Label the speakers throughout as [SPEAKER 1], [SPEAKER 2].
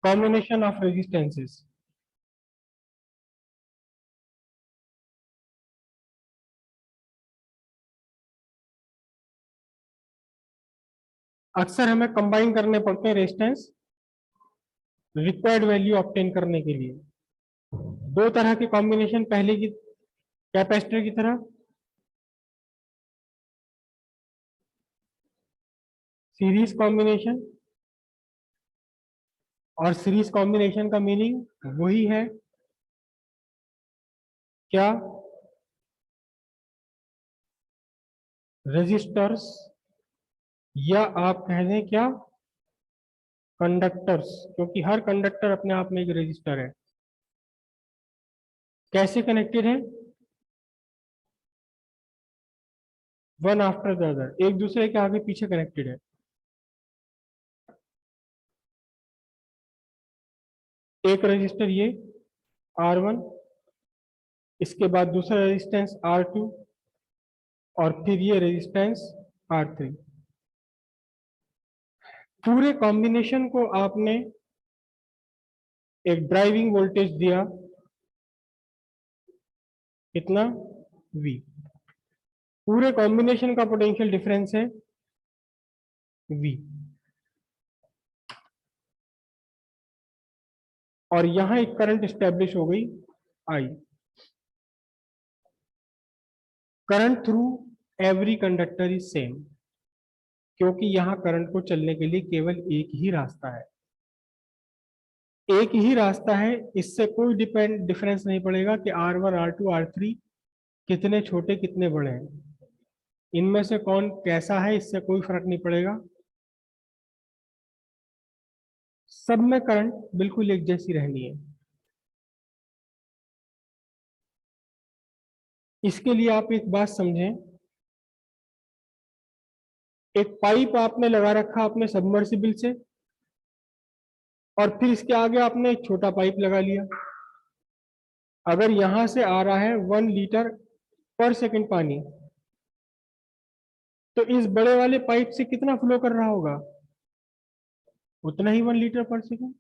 [SPEAKER 1] Combination of resistances. अक्सर हमें combine करने पड़ते हैं रेजिस्टेंस रिक्वायर्ड वैल्यू ऑब्टेन करने के लिए। दो तरह के कॉम्बिनेशन, पहले की कैपेसिटर की तरह सीरीज कॉम्बिनेशन, और सीरीज कॉम्बिनेशन का मीनिंग वही है क्या, रेजिस्टर्स, या आप कह दें क्या, कंडक्टर्स, क्योंकि हर कंडक्टर अपने आप में एक रेजिस्टर है। कैसे कनेक्टेड है? वन आफ्टर द अदर, एक दूसरे के आगे पीछे कनेक्टेड है। एक रजिस्टर ये R1, इसके बाद दूसरा रेजिस्टेंस R2, और फिर ये रेजिस्टेंस R3। पूरे कॉम्बिनेशन को आपने एक ड्राइविंग वोल्टेज दिया, कितना, V। पूरे कॉम्बिनेशन का पोटेंशियल डिफरेंस है V, और यहां एक करंट स्टैब्लिश हो गई I। Current through every conductor is same, क्योंकि यहां करंट को चलने के लिए केवल एक ही रास्ता है। एक ही रास्ता है, इससे कोई डिफरेंस नहीं पड़ेगा कि R1, R2, R3 कितने छोटे कितने बड़े हैं, इनमें से कौन कैसा है, इससे कोई फर्क नहीं पड़ेगा। सब में करंट बिल्कुल एक जैसी रहनी है। इसके लिए आप एक बात समझें, एक पाइप आपने लगा रखा अपने सबमर्सिबल से, और फिर इसके आगे आपने एक छोटा पाइप लगा लिया। अगर यहां से आ रहा है 1 लीटर पर सेकंड पानी, तो इस बड़े वाले पाइप से कितना फ्लो कर रहा होगा? उतना ही 1 लीटर पर सेकंड,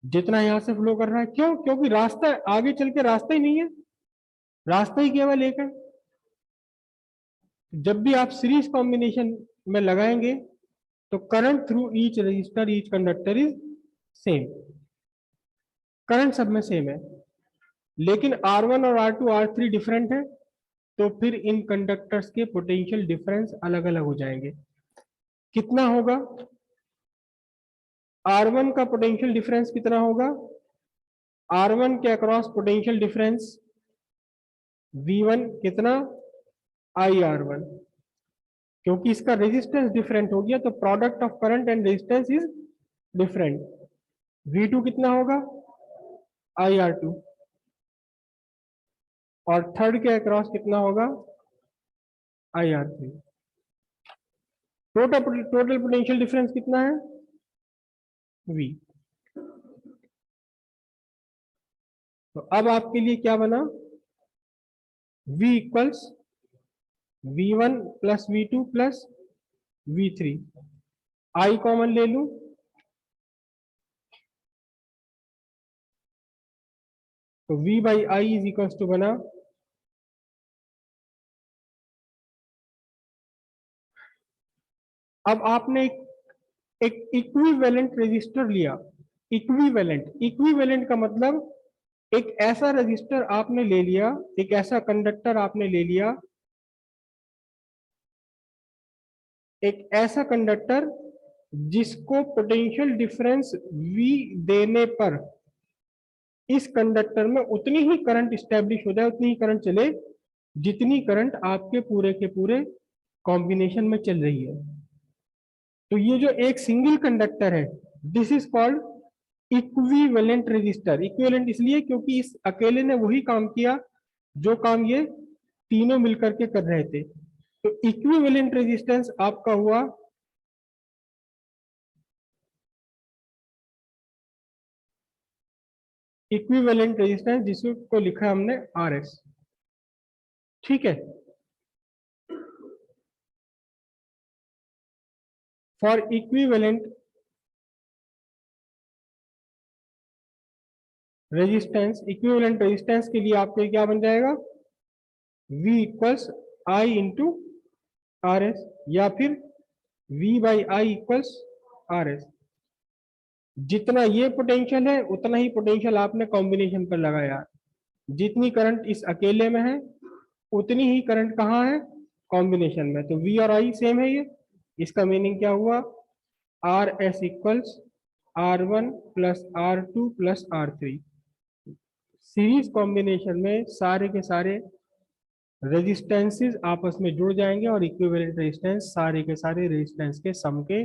[SPEAKER 1] जितना यहां से फ्लो कर रहा है। क्यों? क्योंकि रास्ता आगे चल के रास्ता ही नहीं है, रास्ता ही केवल एक है। जब भी आप सीरीज कॉम्बिनेशन में लगाएंगे तो current through each register each conductor is same, current सब में सेम है। लेकिन R1 और R2, R3 डिफरेंट है, तो फिर इन कंडक्टर्स के पोटेंशियल डिफरेंस अलग अलग हो जाएंगे। कितना होगा? R1 का पोटेंशियल डिफरेंस कितना होगा? R1 के अक्रॉस पोटेंशियल डिफरेंस V1 कितना, IR1। क्योंकि इसका रेजिस्टेंस डिफरेंट हो गया, तो product of current and resistance is different. V2 कितना होगा, IR2। और थर्ड के अक्रॉस कितना होगा, IR3। टोटल पोटेंशियल डिफरेंस कितना है, V। तो अब आपके लिए क्या बना, V equals V1 plus V2 plus V3। I common ले लूं, तो V by I is equals to बना अब आपने एक इक्विवेलेंट रेजिस्टर लिया। इक्विवेलेंट का मतलब एक ऐसा रजिस्टर आपने ले लिया, एक ऐसा कंडक्टर आपने ले लिया, एक ऐसा कंडक्टर जिसको पोटेंशियल डिफरेंस V देने पर इस कंडक्टर में उतनी ही करंट स्टैब्लिश हो जाए, उतनी ही करंट चले जितनी करंट आपके पूरे के पूरे कॉम्बिनेशन में चल रही है। तो ये जो एक सिंगल कंडक्टर है, this is called equivalent resistor. Equivalent इसलिए क्योंकि इस अकेले ने वही काम किया जो काम ये तीनों मिलकर के कर रहे थे। तो इक्विवेलेंट रेजिस्टेंस आपका हुआ इक्विवेलेंट रेजिस्टेंस, जिसको लिखा हमने RS। ठीक है। For equivalent resistance, equivalent resistance के लिए आपके क्या बन जाएगा, V equals I into R S, या फिर V by I equals R S. जितना ये पोटेंशियल है उतना ही पोटेंशियल आपने कॉम्बिनेशन पर लगाया। जितनी करंट इस अकेले में है उतनी ही करंट कहाँ है, कॉम्बिनेशन में। तो V और I सेम है ये, इसका मीनिंग क्या हुआ, R S equals R1 plus R2 plus R3। Series combination में सारे के सारे रेजिस्टेंसेस आपस में जुड़ जाएंगे और इक्विवेलेंट रेजिस्टेंस सारे के सारे रेजिस्टेंस के सम के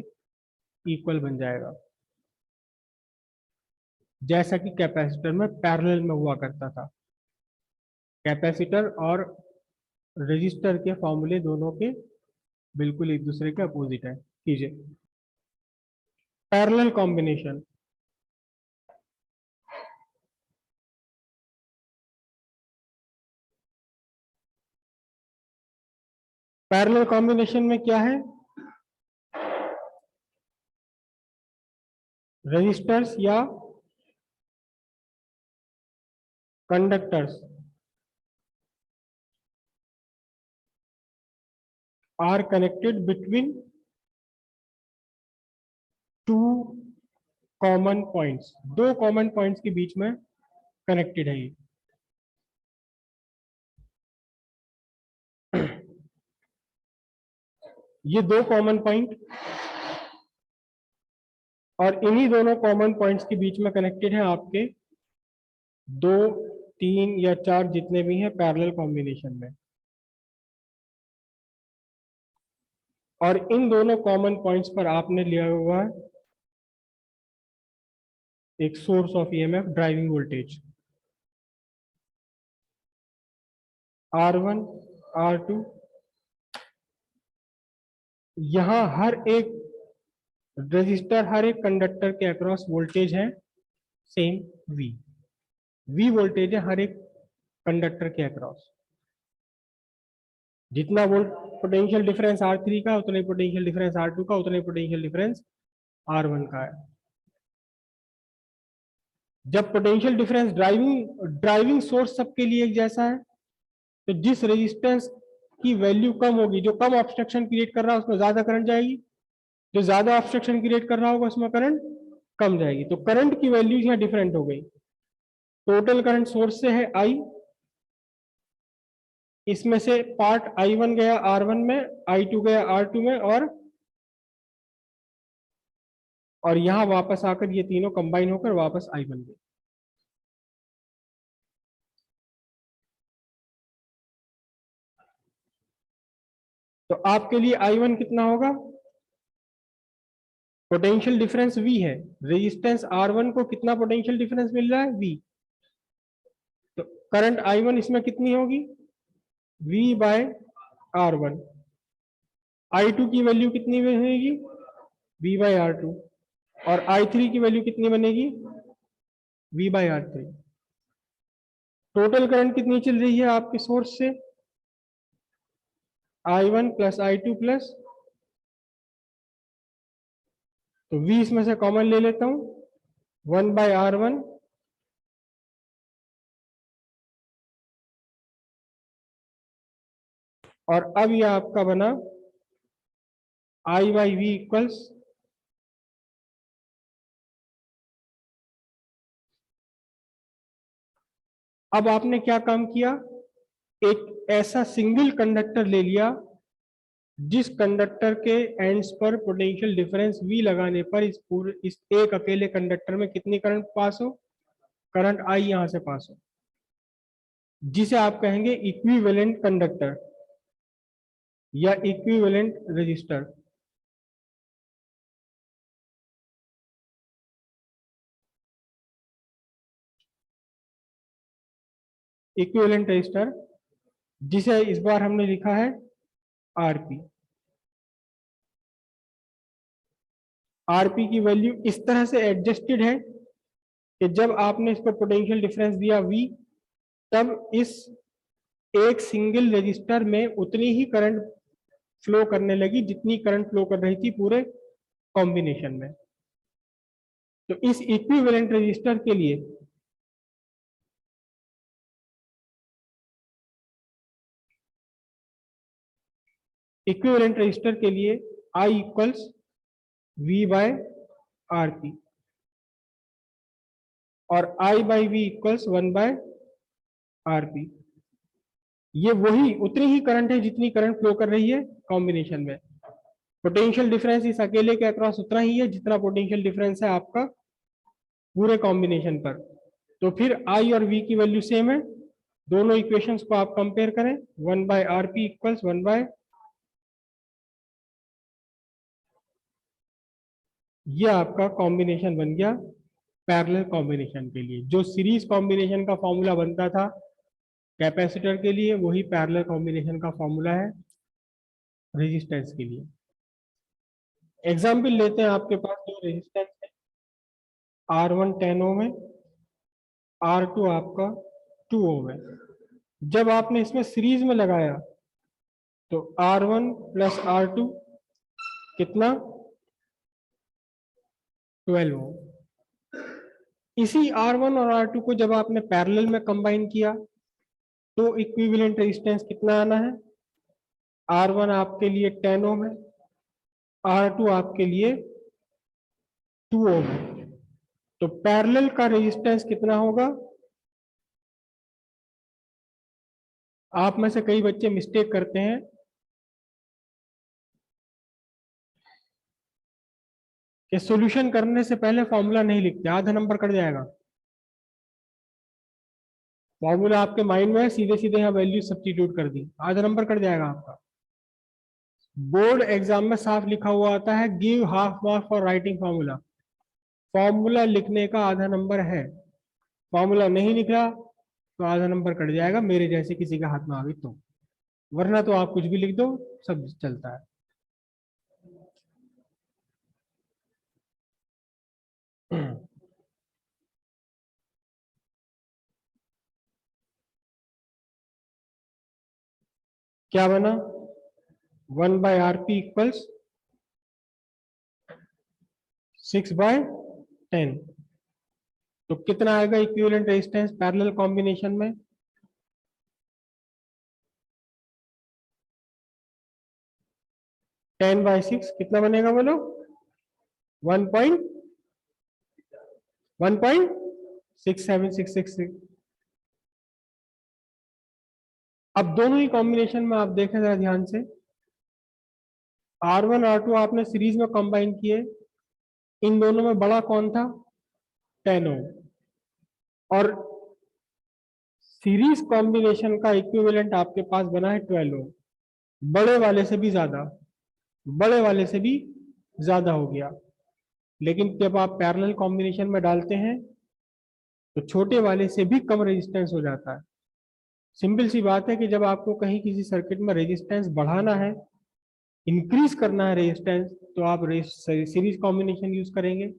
[SPEAKER 1] इक्वल बन जाएगा, जैसा कि कैपेसिटर में पैरेलल में हुआ करता था। कैपेसिटर और रेजिस्टर के फॉर्मूले दोनों के बिल्कुल एक दूसरे के अपोजिट है। कीजिए पैरेलल कॉम्बिनेशन। पैरेलल कॉम्बिनेशन में क्या है, रेजिस्टर्स या conductors are connected between two common points, दो कॉमन पॉइंट्स के बीच में कनेक्टेड है ये। ये दो कॉमन पॉइंट और इन्हीं दोनों कॉमन पॉइंट्स के बीच में कनेक्टेड है आपके दो, तीन या चार जितने भी हैं पैरेलल कॉम्बिनेशन में। और इन दोनों कॉमन पॉइंट्स पर आपने लिया हुआ है एक source of EMF, driving voltage R1 R2। यहां हर एक रेजिस्टर, हर एक कंडक्टर के अक्रॉस वोल्टेज है सेम V वोल्टेज है हर एक कंडक्टर के अक्रॉस। जितना वोल्ट पोटेंशियल डिफरेंस R3 का उतना ही पोटेंशियल डिफरेंस R2 का, उतना ही पोटेंशियल डिफरेंस R1 का है। जब पोटेंशियल डिफरेंस ड्राइविंग सोर्स सबके लिए एक जैसा है, तो जिस रेजिस्टेंस की वैल्यू कम होगी, जो कम ऑब्स्ट्रक्शन क्रिएट कर रहा है उसमें ज्यादा करंट जाएगी, जो ज्यादा ऑब्स्ट्रक्शन क्रिएट कर रहा होगा उसमें करंट कम जाएगी। तो करंट की वैल्यूज यहाँ डिफरेंट हो गई। टोटल करंट सोर्स से है I, इसमें से पार्ट I1 गया R1 में, I2 गया R2 में, और यहां वापस आकर ये तीनों कंबाइन होकर वापस I बन गए। तो आपके लिए I1 कितना होगा, पोटेंशियल डिफरेंस V है, रेजिस्टेंस R1 को कितना पोटेंशियल डिफरेंस मिल रहा है V, तो करंट I1 इसमें कितनी होगी V बाय R1। I2 की वैल्यू कितनी बनेगी V बाय R2, और I3 की वैल्यू कितनी बनेगी V bye R3। Total current कितनी चल रही है आपके सोर्स से, I1 प्लस I2 प्लस, तो V इसमें से कॉमन ले लेता हूं 1 बाय R1 और अब यह आपका बना I बाई V इक्वल्स अब आपने क्या काम किया, एक ऐसा सिंगल कंडक्टर ले लिया जिस कंडक्टर के एंड्स पर पोटेंशियल डिफरेंस V लगाने पर इस एक अकेले कंडक्टर में कितनी करंट पास हो, करंट I यहां से पास हो, जिसे आप कहेंगे इक्विवेलेंट कंडक्टर या इक्विवेलेंट रेजिस्टर। इक्विवेलेंट रेजिस्टर जिसे इस बार हमने लिखा है आरपी। आरपी की वैल्यू इस तरह से एडजस्टेड है कि जब आपने इसको पोटेंशियल डिफरेंस दिया V, तब इस एक सिंगल रजिस्टर में उतनी ही करंट फ्लो करने लगी जितनी करंट फ्लो कर रही थी पूरे कॉम्बिनेशन में। तो इस इक्विवेलेंट रजिस्टर के लिए इक्विवेलेंट रजिस्टर के लिए I equals V by R P और I by V equals 1 by R P. ये वही उतनी ही करंट है जितनी करंट फ्लो कर रही है कॉम्बिनेशन में। पोटेंशियल डिफरेंस इस अकेले के अक्रॉस उतना ही है जितना पोटेंशियल डिफरेंस है आपका पूरे कॉम्बिनेशन पर। तो फिर I और V की वैल्यू सेम है, दोनों इक्वेशंस को आप कंपेयर करें, 1 by R P equals 1 by, ये आपका कॉम्बिनेशन बन गया पैरेलल कॉम्बिनेशन के लिए। जो सीरीज कॉम्बिनेशन का फॉर्मूला बनता था कैपेसिटर के लिए, वही पैरेलल कॉम्बिनेशन का फॉर्मूला है रेजिस्टेंस के लिए। एग्जाम्पल लेते हैं, आपके पास जो रेजिस्टेंस है R1 10 ओम है, R2 आपका 2 ओम है। जब आपने इसमें सीरीज में लगाया तो R1 प्लस R2 कितना 12 ओम। इसी R1 और R2 को जब आपने पैरेलल में कंबाइन किया तो इक्विवेलेंट रेजिस्टेंस कितना आना है, R1 आपके लिए 10 ओम है, R2 आपके लिए 2 ओम है। तो पैरेलल का रेजिस्टेंस कितना होगा? आप में से कई बच्चे मिस्टेक करते हैं कि सॉल्यूशन करने से पहले फॉर्मूला नहीं लिखते, आधा नंबर कट जाएगा। फॉर्मूला आपके माइंड में है, सीधे सीधे यहाँ वैल्यू सब्स्टिट्यूट कर दी, आधा नंबर कट जाएगा आपका। बोर्ड एग्जाम में साफ लिखा हुआ आता है give half mark for writing formula. Formula लिखने का आधा नंबर है, फॉर्मूला नहीं लिखा तो आधा नंबर कट जाएगा, मेरे जैसे किसी के हाथ में आ गई तो। वरना तो आप कुछ भी लिख दो, सब चलता है। क्या बना? 1 by R P equals 6 by 10। तो कितना आएगा इक्विवेलेंट रेजिस्टेंस पैरेलल कॉम्बिनेशन में? 10 बाय 6 कितना बनेगा बोलो? 1.1.67666। अब दोनों ही कॉम्बिनेशन में आप देखें जरा ध्यान से, R1 R2 आपने सीरीज में कंबाइन किए, इन दोनों में बड़ा कौन था? 10 ओम। और सीरीज कॉम्बिनेशन का इक्विवेलेंट आपके पास बना है 12 ओम, बड़े वाले से भी ज्यादा, बड़े वाले से भी ज्यादा हो गया। लेकिन जब आप पैरेलल कॉम्बिनेशन में डालते हैं तो छोटे वाले से भी कम रेजिस्टेंस हो जाता है। सिंपल सी बात है कि जब आपको कहीं किसी सर्किट में रेजिस्टेंस बढ़ाना है, इंक्रीज करना है रेजिस्टेंस, तो आप सीरीज कॉम्बिनेशन यूज करेंगे।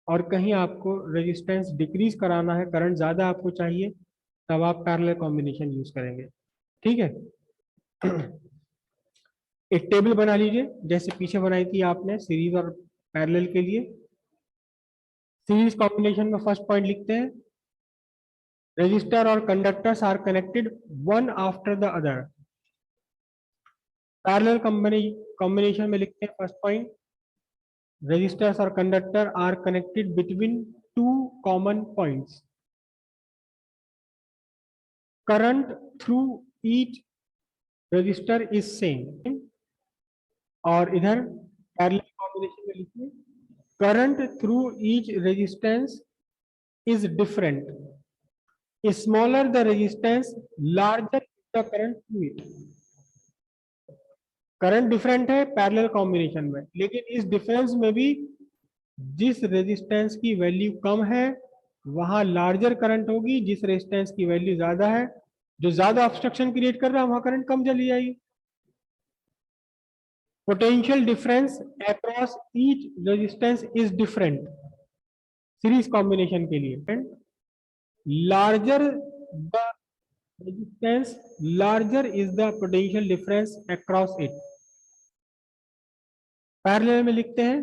[SPEAKER 1] और कहीं आपको रेजिस्टेंस डिक्रीज कराना है, करंट ज्यादा आपको चाहिए, तब आप पैरेलल कॉम्बिनेशन यूज करेंगे। ठीक है। एक टेबल बना लीजिए जैसे पीछे बनाई थी आपने सीरीज और पैरेलल के लिए। सीरीज कॉम्बिनेशन में फर्स्ट पॉइंट लिखते हैं, रेजिस्टर और conductors are connected one after the other. Parallel combination में लिखते हैं फर्स्ट पॉइंट, रेजिस्टर्स और conductor are connected between two common points, current through each resistor is same. और इधर पैरेलल कॉम्बिनेशन में लिखिए, current through each resistance is different, smaller the resistance larger the current through it. Current different है parallel combination में, लेकिन इस difference में भी जिस रेजिस्टेंस की वैल्यू कम है वहां लार्जर करंट होगी, जिस रेजिस्टेंस की वैल्यू ज्यादा है, जो ज्यादा ऑब्स्ट्रक्शन क्रिएट कर रहा है वहां करंट कम चली जाएगी। Potential difference across each resistance is different series combination के लिए। Larger the resistance larger is the potential difference across it. Parallel में लिखते हैं,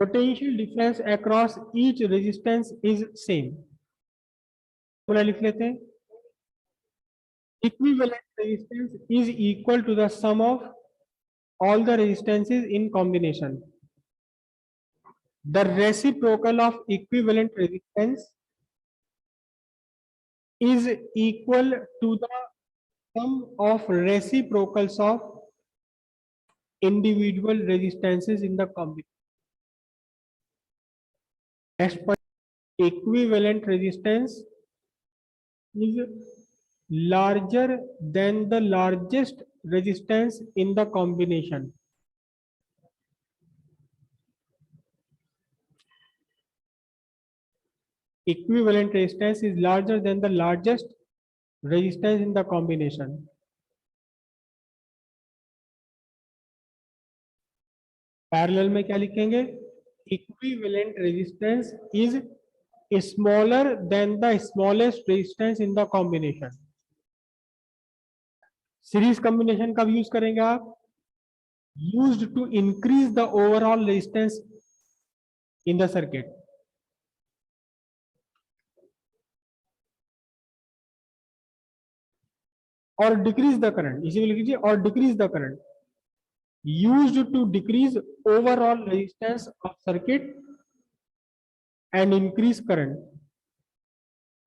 [SPEAKER 1] potential difference across each resistance is same. पूरा लिख लेते हैं, equivalent resistance is equal to the sum of all the resistances in combination. The reciprocal of equivalent resistance is equal to the sum of reciprocals of individual resistances in the combination. As per equivalent resistance is larger than the largest resistance in the combination. Equivalent resistance is larger than the largest resistance in the combination. Parallel में क्या लिखेंगे? Equivalent resistance is smaller than the smallest resistance in the combination. Series combination कब use करेंगे आप? Used to increase the overall resistance in the circuit. और decrease the current, इसी में लिख लीजिए, और decrease the current. Used to decrease overall resistance of circuit and increase current.